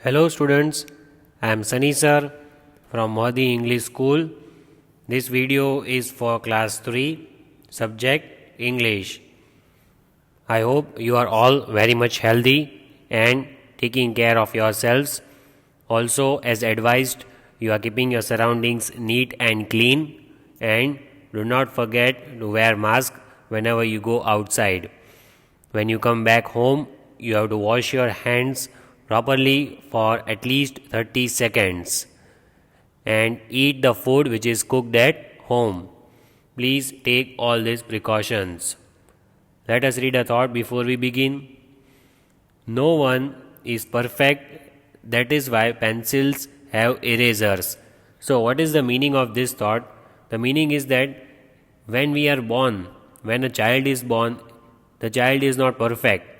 Hello students, I am Sunny sir from Mahdi English School. This video is for class 3, subject English. I hope you are all very much healthy and taking care of yourselves. Also, as advised, you are keeping your surroundings neat and clean, and do not forget to wear mask whenever you go outside. When you come back home, you have to wash your hands properly for at least 30 seconds and eat the food which is cooked at home. Please take all these precautions. Let us read a thought before we begin. No one is perfect, that is why pencils have erasers. So, what is the meaning of this thought? The meaning is that when we are born, when a child is born, the child is not perfect.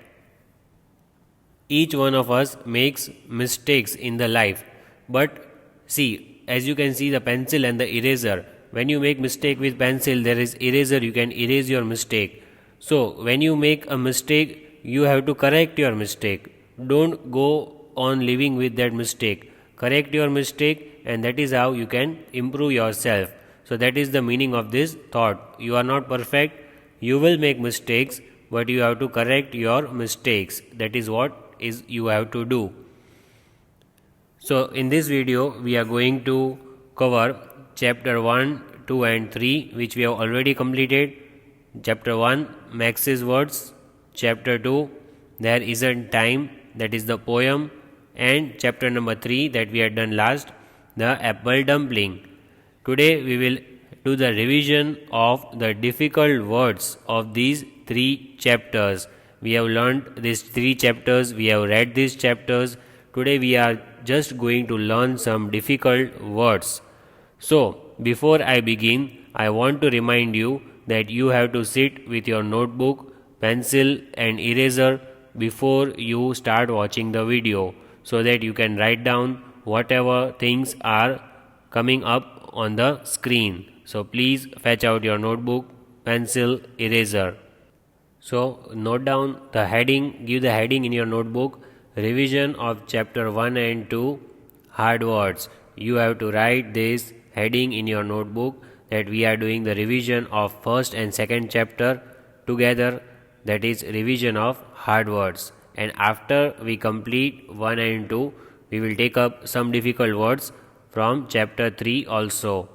Each one of us makes mistakes in the life, but see, as you can see the pencil and the eraser, when you make mistake with pencil, there is eraser, you can erase your mistake. So when you make a mistake, you have to correct your mistake. Don't go on living with that mistake. Correct your mistake, and that is how you can improve yourself. So that is the meaning of this thought. You are not perfect, you will make mistakes, but you have to correct your mistakes. That is what is you have to do. So in this video we are going to cover chapter 1, 2 and 3 which we have already completed. Chapter 1, Max's words. Chapter 2, There Isn't Time, that is the poem. And chapter number 3 that we had done last, the apple dumpling. Today we will do the revision of the difficult words of these 3 chapters. We have learned these 3 chapters, we have read these chapters. Today we are just going to learn some difficult words. So, before I begin, I want to remind you that you have to sit with your notebook, pencil and eraser before you start watching the video, so that you can write down whatever things are coming up on the screen. So please fetch out your notebook, pencil, eraser. So note down the heading, give the heading in your notebook, revision of chapter 1 and 2, hard words. You have to write this heading in your notebook that we are doing the revision of first and second chapter together, that is revision of hard words. And after we complete 1 and 2, we will take up some difficult words from chapter 3 also.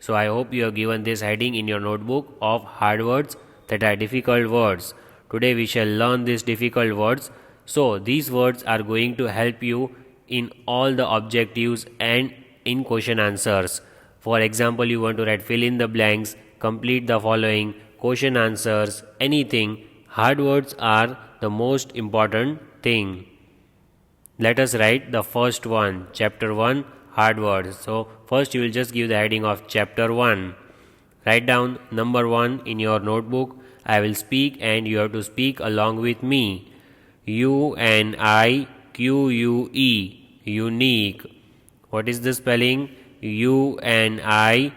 So I hope you have given this heading in your notebook of hard words, that are difficult words. Today we shall learn these difficult words. So these words are going to help you in all the objectives and in question answers. For example, you want to write fill in the blanks, complete the following, question answers, anything. Hard words are the most important thing. Let us write the first one, chapter 1, hard words. So first you will just give the heading of chapter 1. Write down number 1 in your notebook. I will speak and you have to speak along with me. UNIQUE, unique. What is the spelling? UNIQUE,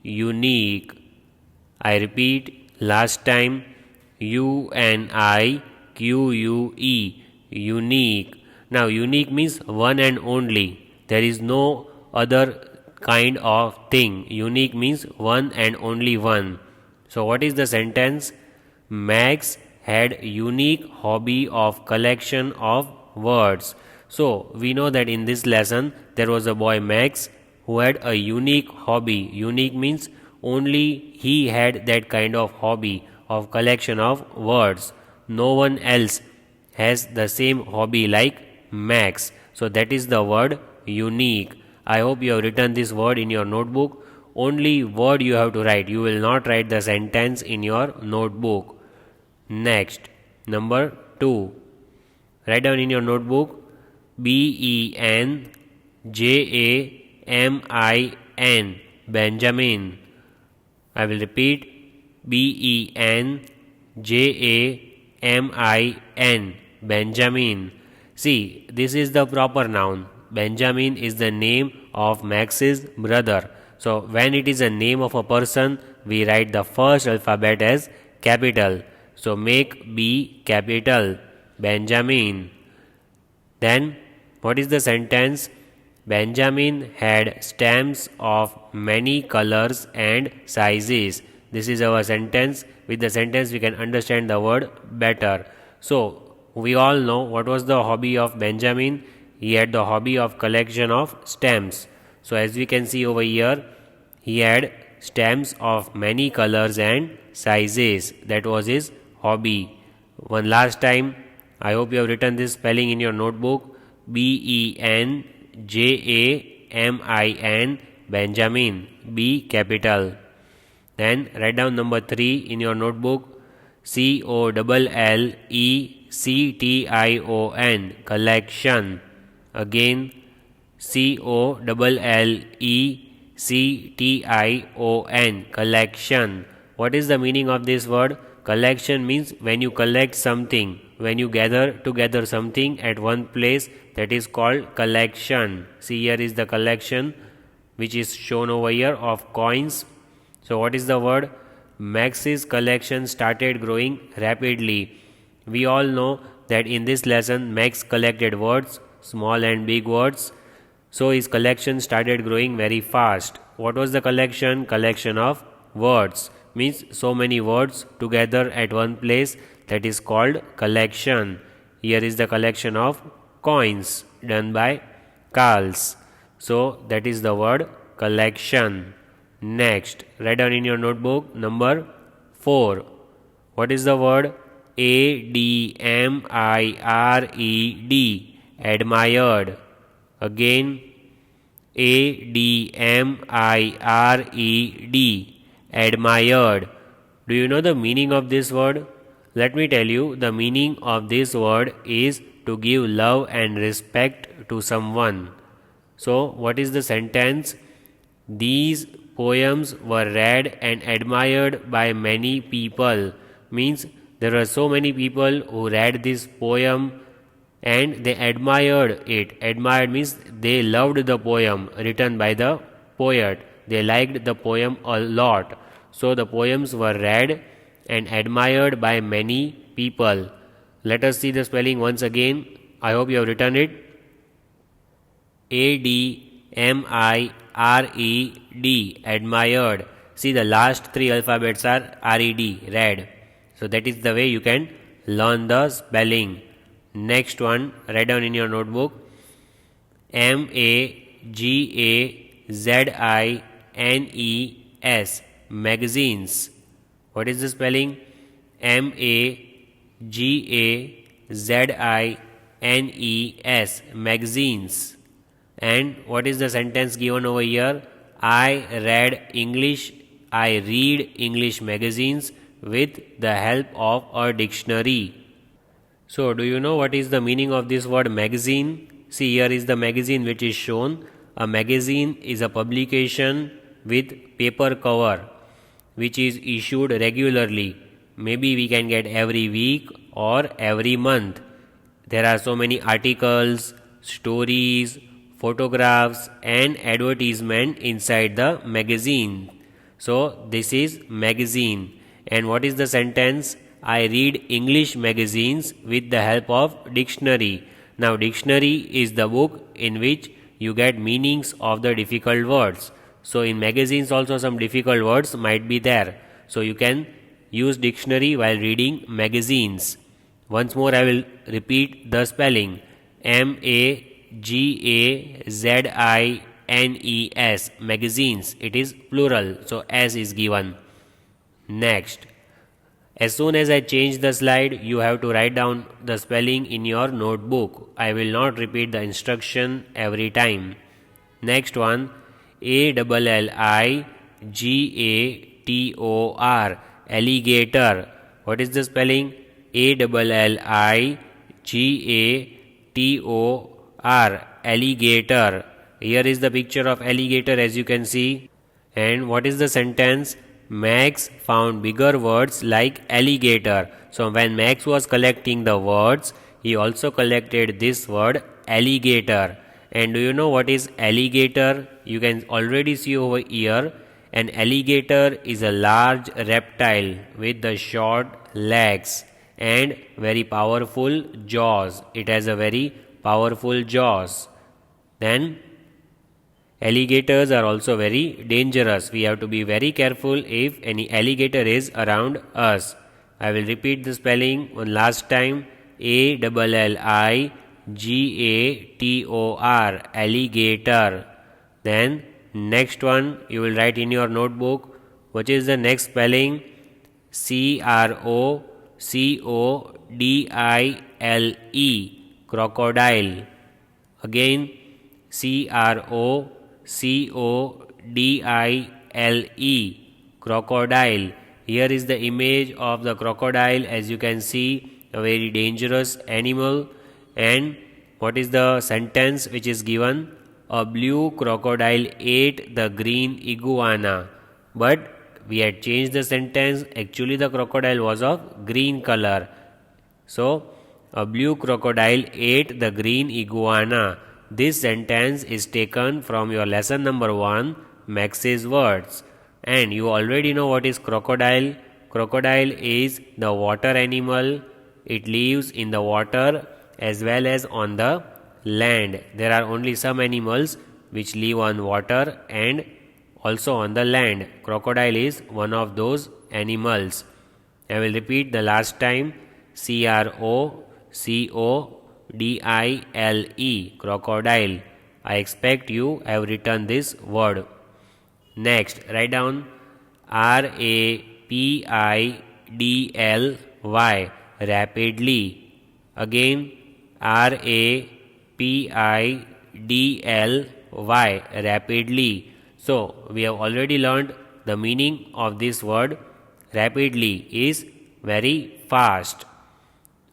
unique. I repeat last time, UNIQUE, unique. Now unique means one and only. There is no other kind of thing. Unique means one and only one. So what is the sentence? Max had unique hobby of collection of words. So we know that in this lesson there was a boy Max who had a unique hobby. Unique means only he had that kind of hobby of collection of words. No one else has the same hobby like Max. So that is the word unique. I hope you have written this word in your notebook. Only word you have to write. You will not write the sentence in your notebook. Next, number 2. Write down in your notebook BENJAMIN, Benjamin. I will repeat BENJAMIN, Benjamin. See, this is the proper noun. Benjamin is the name of Max's brother. So when it is a name of a person, we write the first alphabet as capital. So make B capital, Benjamin. Then what is the sentence? Benjamin had stamps of many colors and sizes. This is our sentence. With the sentence we can understand the word better. So we all know what was the hobby of Benjamin. He had the hobby of collection of stamps. So as we can see over here, he had stamps of many colors and sizes. That was his hobby. One last time, I hope you have written this spelling in your notebook. Benjamin, Benjamin, B capital. Then write down number 3 in your notebook. Collection, collection. Again, collection, collection. What is the meaning of this word? Collection means when you collect something, when you gather together something at one place, that is called collection. See, here is the collection which is shown over here of coins. So what is the word? Max's collection started growing rapidly. We all know that in this lesson Max collected words, small and big words. So his collection started growing very fast. What was the collection? Collection of words. Means so many words together at one place, that is called collection. Here is the collection of coins done by Carls. So that is the word collection. Next, write down in your notebook number 4. What is the word? Admired. Admired. Again, admired. Admired. Do you know the meaning of this word? Let me tell you, the meaning of this word is to give love and respect to someone. So, what is the sentence? These poems were read and admired by many people. Means there were so many people who read this poem and they admired it. Admired means they loved the poem written by the poet. They liked the poem a lot. So the poems were read and admired by many people. Let us see the spelling once again. I hope you have written it. Admired. Admired. See, the last 3 alphabets are red, read. So that is the way you can learn the spelling. Next one, write down in your notebook. Magazines. Magazines. What is the spelling? Magazines. Magazines. And what is the sentence given over here? I read English magazines with the help of a dictionary. So, do you know what is the meaning of this word magazine? See, here is the magazine which is shown. A magazine is a publication with paper cover which is issued regularly. Maybe we can get every week or every month. There are so many articles, stories, photographs and advertisement inside the magazine. So this is magazine. And what is the sentence? I read English magazines with the help of dictionary. Now dictionary is the book in which you get meanings of the difficult words. So in magazines also some difficult words might be there. So you can use dictionary while reading magazines. Once more I will repeat the spelling. Magazines. Magazines. It is plural. So S is given. Next. As soon as I change the slide, you have to write down the spelling in your notebook. I will not repeat the instruction every time. Next one. Alligator. Alligator. What is the spelling? Alligator. Alligator. Here is the picture of alligator as you can see. And what is the sentence? Max found bigger words like alligator. So when Max was collecting the words, he also collected this word alligator. And do you know what is alligator? You can already see over here. An alligator is a large reptile with the short legs and very powerful jaws. It has a very powerful jaws. Then alligators are also very dangerous. We have to be very careful if any alligator is around us. I will repeat the spelling one last time. ALLIGATOR, alligator. Then next one you will write in your notebook. What is the next spelling? CROCODILE, crocodile. Again, CROCODILE, crocodile. Here is the image of the crocodile. As you can see, a very dangerous animal. And what is the sentence which is given? A blue crocodile ate the green iguana. But we had changed the sentence. Actually, the crocodile was of green color. So, a blue crocodile ate the green iguana. This sentence is taken from your lesson number 1, Max's words. And you already know what is crocodile. Crocodile is the water animal. It lives in the water as well as on the land. There are only some animals which live on water and also on the land. Crocodile is one of those animals. I will repeat the last time. CROCODILE, crocodile. I expect you have written this word. Next, write down RAPIDLY, rapidly. Again, RAPIDLY, rapidly. So, we have already learned the meaning of this word. Rapidly is very fast.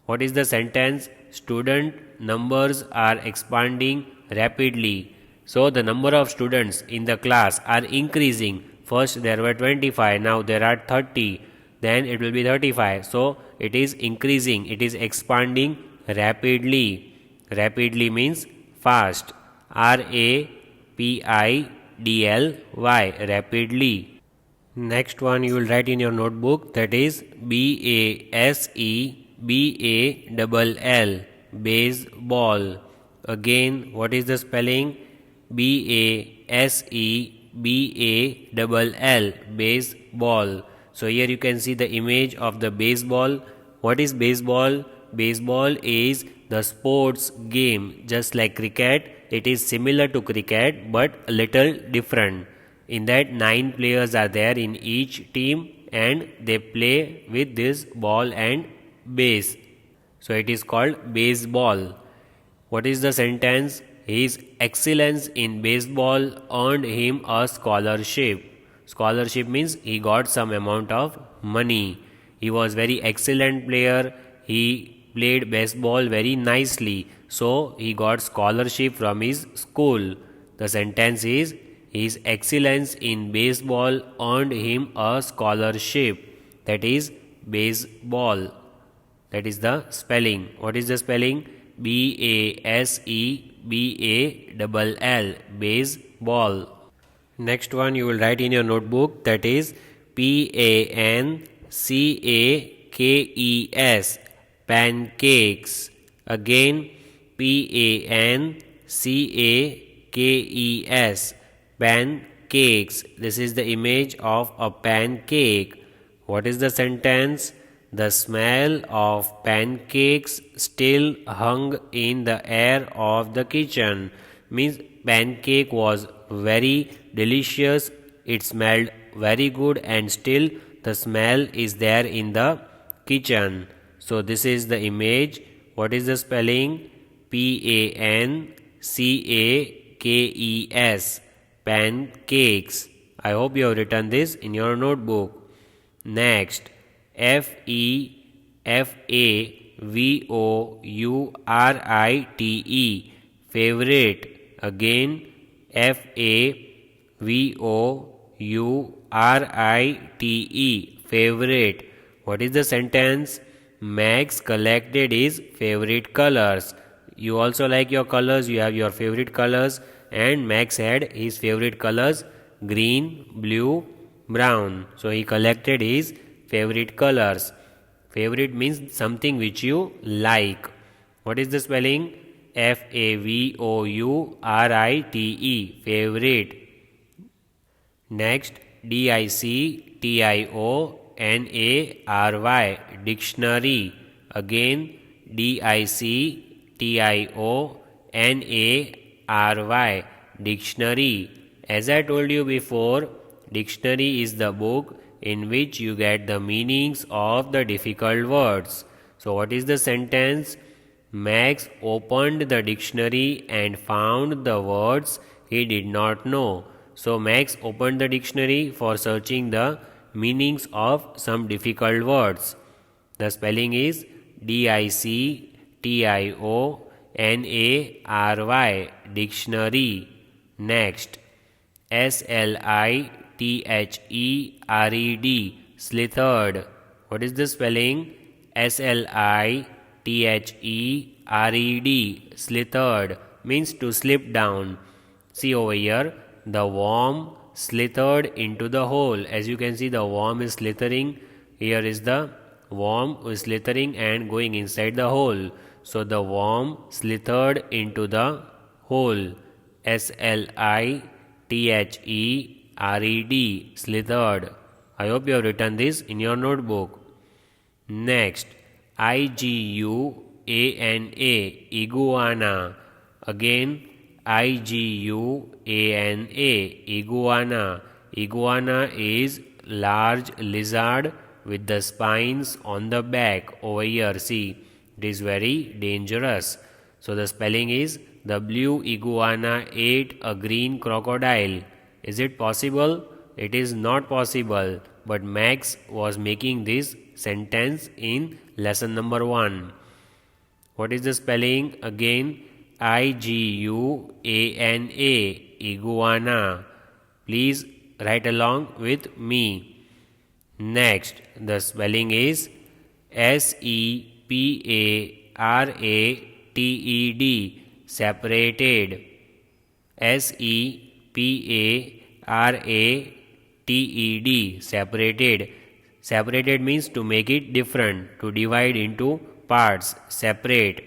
What is the sentence? Student numbers are expanding rapidly. So the number of students in the class are increasing. First there were 25, now there are 30, then it will be 35. So it is increasing, it is expanding rapidly. Rapidly means fast. RAPIDLY, rapidly. Next one you will write in your notebook, that is BASEBALL, baseball. Again, what is the spelling? BASEBALL, baseball. So here you can see the image of the baseball. What is baseball? Baseball is the sports game. Just like cricket, it is similar to cricket but a little different. In that 9 players are there in each team and they play with this ball and base. So it is called baseball. What is the sentence? His excellence in baseball earned him a scholarship. Scholarship means he got some amount of money. He was very excellent player. He played baseball very nicely. So he got scholarship from his school. The sentence is, his excellence in baseball earned him a scholarship. That is baseball. That is the spelling. What is the spelling? BASEBALL, baseball. Next one you will write in your notebook, that is PANCAKES, pancakes. Again, PANCAKES, pancakes. This is the image of a pancake. What is the sentence? The smell of pancakes still hung in the air of the kitchen. Means pancake was very delicious. It smelled very good and still the smell is there in the kitchen. So this is the image. What is the spelling? PANCAKES, pancakes. I hope you have written this in your notebook. Next, FEFAVOURITE, favorite. Again, FAVOURITE, favorite. What is the sentence? Max collected his favorite colors. You also like your colors, you have your favorite colors, and Max had his favorite colors, green, blue, brown. So he collected his favorite colors. Favorite means something which you like. What is the spelling? Favorite, favorite. Next, dictionary, dictionary. Again, dictionary, dictionary. As I told you before, dictionary is the book in which you get the meanings of the difficult words. So, what is the sentence? Max opened the dictionary and found the words he did not know. So, Max opened the dictionary for searching the meanings of some difficult words. The spelling is dictionary, dictionary. Next, slithered, slithered. What is the spelling? Slithered, slithered means to slip down. See over here, the worm slithered into the hole. As you can see, the worm is slithering. Here is the worm is slithering and going inside the hole. So the worm slithered into the hole. Slithered, slithered. I hope you have written this in your notebook. Next, iguana. Again, iguana. Iguana is large lizard with the spines on the back. Over here, see, it is very dangerous. So the spelling is the blue iguana ate a green crocodile. Is it possible? It is not possible. But Max was making this sentence in lesson number 1. What is the spelling? Again, iguana, iguana. Please write along with me. Next, the spelling is separated, separated. Separated, separated. Separated means to make it different, to divide into parts, separate.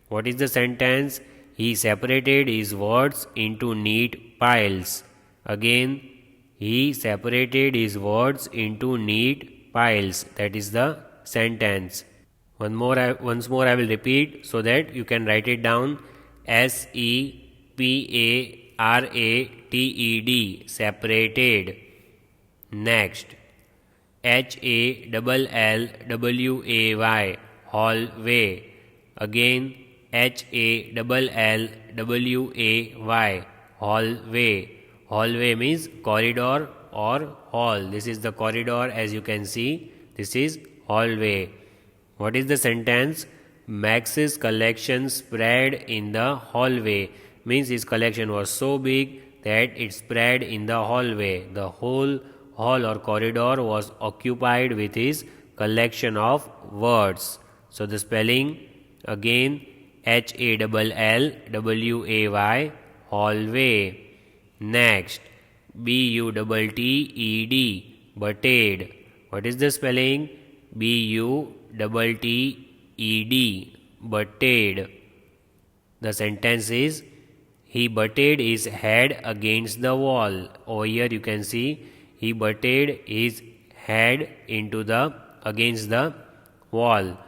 What is the sentence? He separated his words into neat piles. Again, he separated his words into neat piles. That is the sentence. Once more I will repeat so that you can write it down. separated, separated. Next, hallway, hallway. Again, hallway, hallway. Hallway means corridor or hall. This is the corridor, as you can see. This is hallway. What is the sentence? Max's collection spread in the hallway. Means his collection was so big that it spread in the hallway. The whole hall or corridor was occupied with his collection of words. So the spelling again, hallway, hallway. Next, butted, butted. What is the spelling? butted, butted. The sentence is, he butted his head against the wall. Over here you can see, he butted his head against the wall.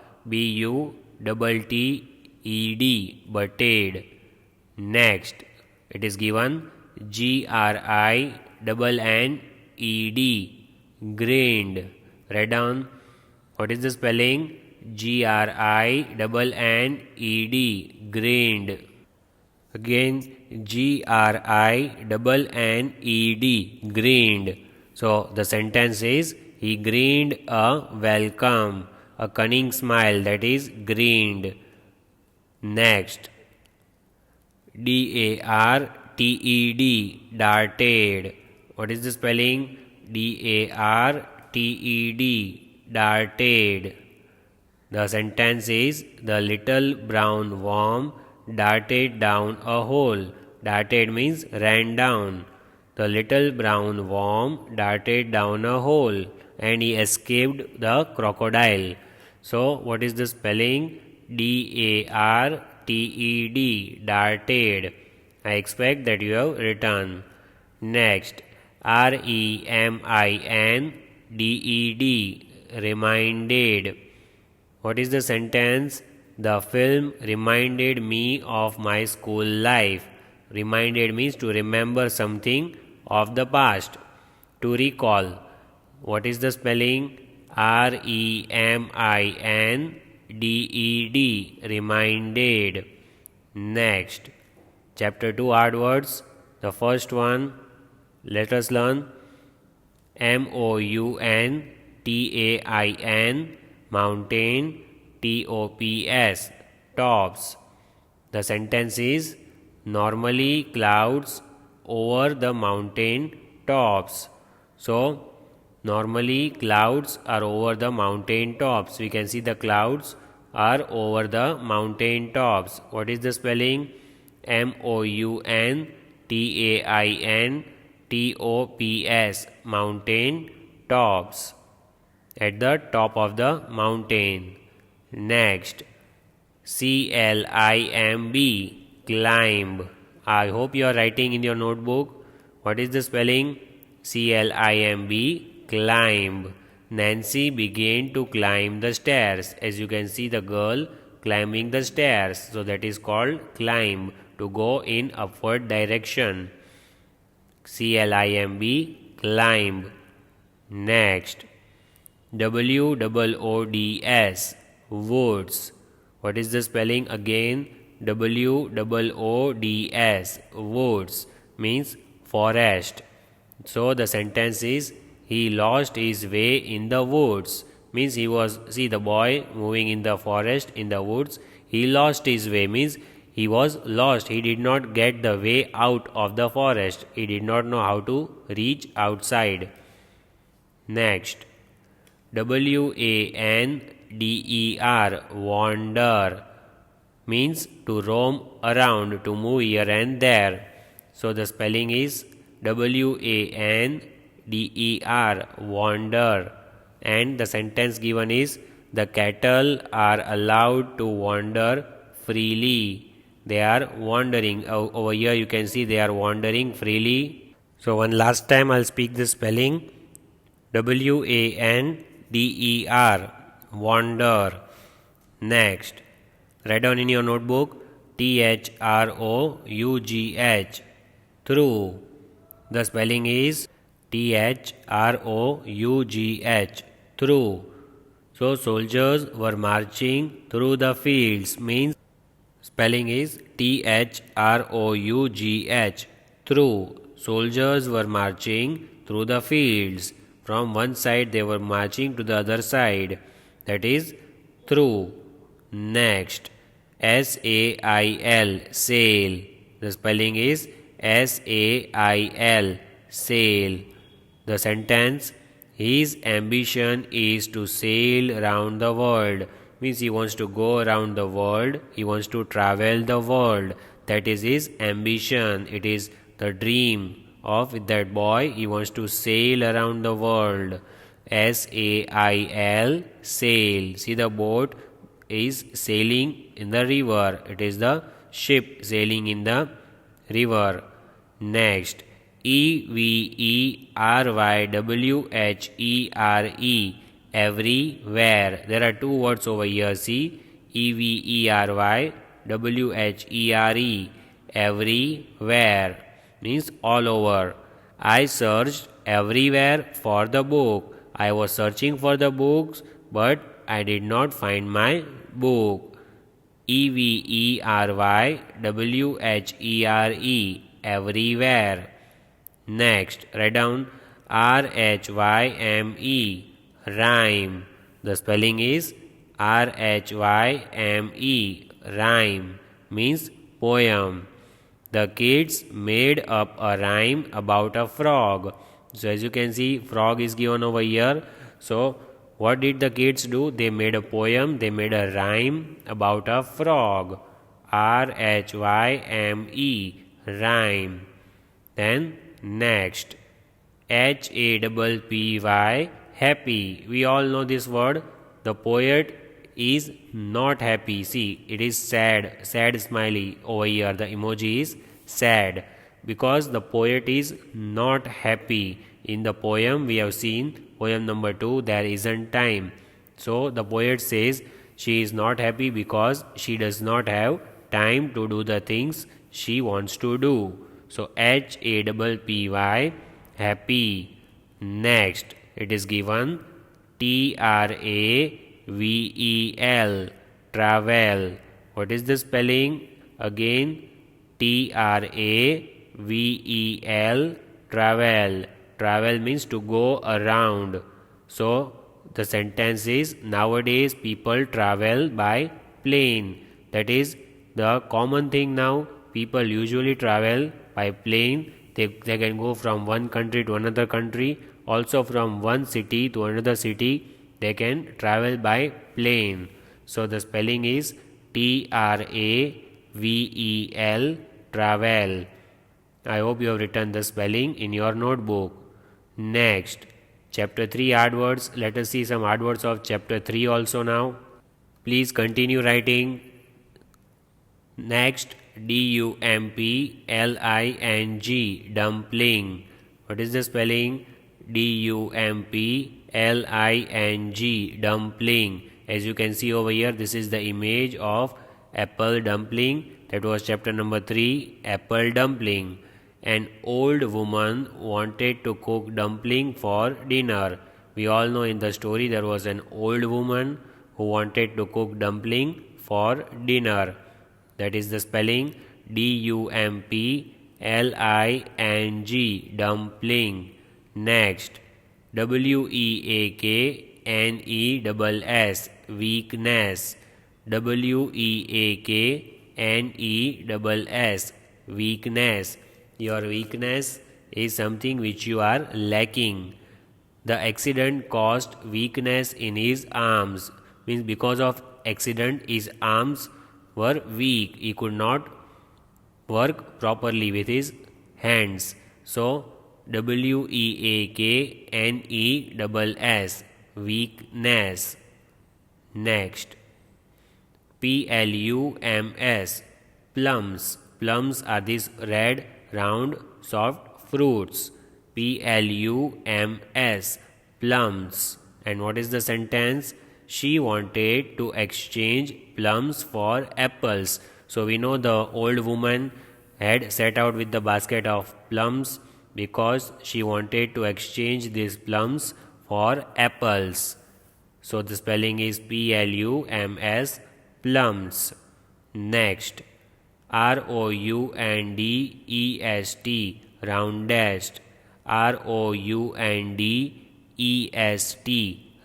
butted, butted. Next, it is given grined, grained. Write down. What is the spelling? grined, grained. Again, grined, grained. So the sentence is, he grained a welcome, a cunning smile, that is grained. Next, darted. What is the spelling? darted, darted. The sentence is, the little brown worm darted down a hole. Darted means ran down. The little brown worm darted down a hole and he escaped the crocodile. So what is the spelling? darted, darted. I expect that you have written. Next, reminded, reminded. What is the sentence? The film reminded me of my school life. Reminded means to remember something of the past. To recall. What is the spelling? reminded. Reminded. Next, chapter 2 hard words. The first one, let us learn. mountain, mountain, tops, tops. The sentence is, normally clouds over the mountain tops. So, normally clouds are over the mountain tops. We can see the clouds are over the mountain tops. What is the spelling? mountaintops, mountain tops, at the top of the mountain. Next, climb, climb. I hope you are writing in your notebook. What is the spelling? climb, climb. Nancy began to climb the stairs. As you can see, the girl climbing the stairs. So that is called climb, to go in upward direction. climb, climb. Next, woods, woods. What is the spelling again? woods, woods means forest. So the sentence is, he lost his way in the woods. Means he was, see the boy moving in the forest, in the woods. He lost his way means he was lost. He did not get the way out of the forest. He did not know how to reach outside. Next, wander, wander means to roam around, to move here and there. So the spelling is wander, wander. And the sentence given is, the cattle are allowed to wander freely. They are wandering. Over here you can see they are wandering freely. So one last time I'll speak the spelling. wander, wander. Next, write down in your notebook, throughh, through. The spelling is throughh, through. So soldiers were marching through the fields means spelling is throughh, through. Soldiers were marching through the fields. From one side they were marching to the other side. That is through. Next, sail, sail. The spelling is sail, sail. The sentence, his ambition is to sail around the world. Means he wants to go around the world. He wants to travel the world. That is his ambition. It is the dream of that boy. He wants to sail around the world. sail, sail. See, the boat is sailing in the river. It is the ship sailing in the river. Next, everywhere, everywhere. There are two words over here. See, everywhere, everywhere means all over. I searched everywhere for the book. I was searching for the books, but I did not find my book. everywhere, everywhere. Next, write down rhyme, rhyme. The spelling is rhyme, rhyme means poem. The kids made up a rhyme about a frog. So as you can see, frog is given over here. So what did the kids do? They made a poem, they made a rhyme about a frog. rhyme, rhyme. Then next, happy, happy. We all know this word. The poet is not happy. See, it is sad, sad smiley over here. The emoji is sad because the poet is not happy. In the poem we have seen, poem number 2, there isn't time. So the poet says she is not happy because she does not have time to do the things she wants to do. So HAPPY, happy. Next, it is given TRAVEL, travel. What is the spelling? Again, TRAVEL, travel. Travel means to go around. So the sentence is, nowadays people travel by plane. That is the common thing now. People usually travel by plane. They can go from one country to another country. Also from one city to another city, they can travel by plane. So the spelling is TRAVEL, travel. I hope you have written the spelling in your notebook. Next, chapter 3 hard words. Let us see some hard words of chapter 3 also now. Please continue writing. Next, DUMPLING, dumpling. What is the spelling? DUMPLING, dumpling. As you can see over here, this is the image of apple dumpling. That was chapter number 3, apple dumpling. An old woman wanted to cook dumpling for dinner. We all know in the story there was an old woman who wanted to cook dumpling for dinner. That is the spelling DUMPLING, dumpling. Next, WEAKNESS, weakness. WEAKNESS, weakness. Your weakness is something which you are lacking. The accident caused weakness in his arms. Means because of accident his arms were weak. He could not work properly with his hands. So WEAKNESS, weakness. Next, PLUMS, plums. Plums are these red, round, soft fruits. PLUMS, plums. And what is the sentence? She wanted to exchange plums for apples. So we know the old woman had set out with the basket of plums because she wanted to exchange these plums for apples. So the spelling is PLUMS, plums. Next, ROUNDEST, roundest. ROUNDEST,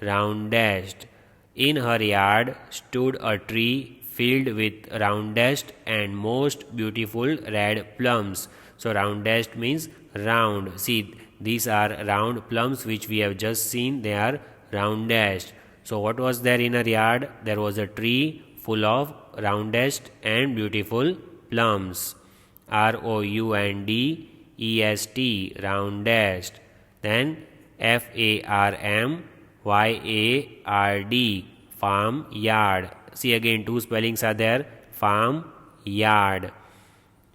roundest. In her yard stood a tree filled with roundest and most beautiful red plums. So roundest means round. See, these are round plums which we have just seen. They are roundest. So what was there in her yard? There was a tree full of roundest and beautiful plums. ROUNDEST, roundest. Then FARMYARD, farm yard. See, again two spellings are there. Farm yard.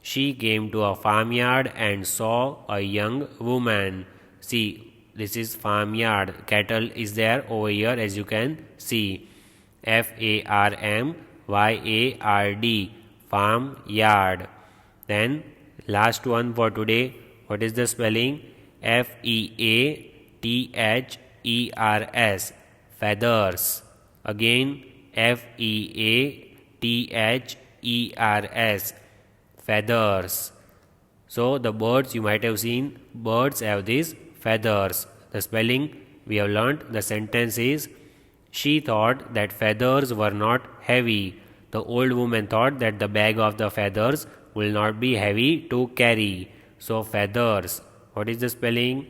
She came to a farmyard and saw a young woman. See, this is farmyard. Cattle is there over here, as you can see. FARMYARD, farm yard. Then last one for today. What is the spelling? FEATHERS, feathers. Again FEATHERS, feathers. So the birds, you might have seen, birds have these feathers. The spelling we have learnt. The sentence is, she thought that feathers were not heavy. The old woman thought that the bag of the feathers will not be heavy to carry. So feathers. What is the spelling?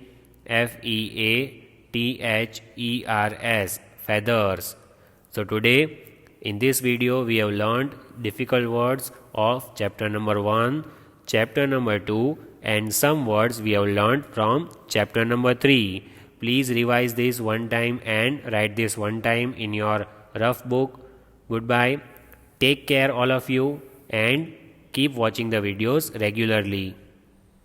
FEATHERS, feathers. So today in this video we have learned difficult words of chapter number 1, chapter number 2, and some words we have learned from chapter number 3. Please revise this one time and write this one time in your rough book. Goodbye. Take care, all of you, and keep watching the videos regularly.